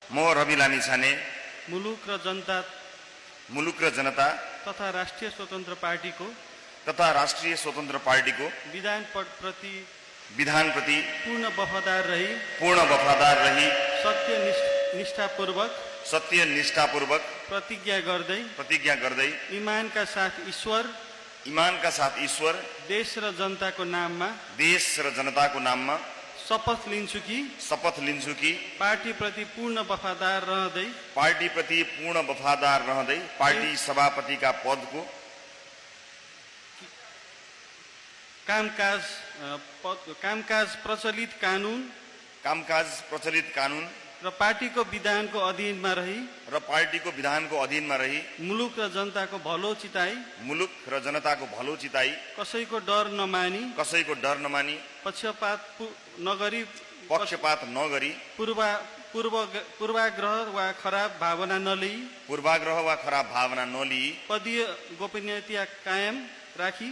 म रवि लामिछाने मुलुक र जनता तथा राष्ट्रिय स्वतन्त्र पार्टीको विधानप्रति पूर्ण वफादार रही सत्यनिष्ठापूर्वक प्रतिज्ञा गर्दै इमानका साथ ईश्वर देश र जनताको नाममा शपथ लिन्छु कि पार्टीप्रति पूर्ण वफादार रहँदै पार्टी सभापतिका पदको कामकाज प्रचलित कानून र पार्टीको विधानको अधीनमा रही मुलुक र जनताको भलो चिताई कसैको डर नमानी पक्षपात नगरी पूर्वाग्रह वा खराब भावना नलिई पदीय गोपनीयता कायम राखी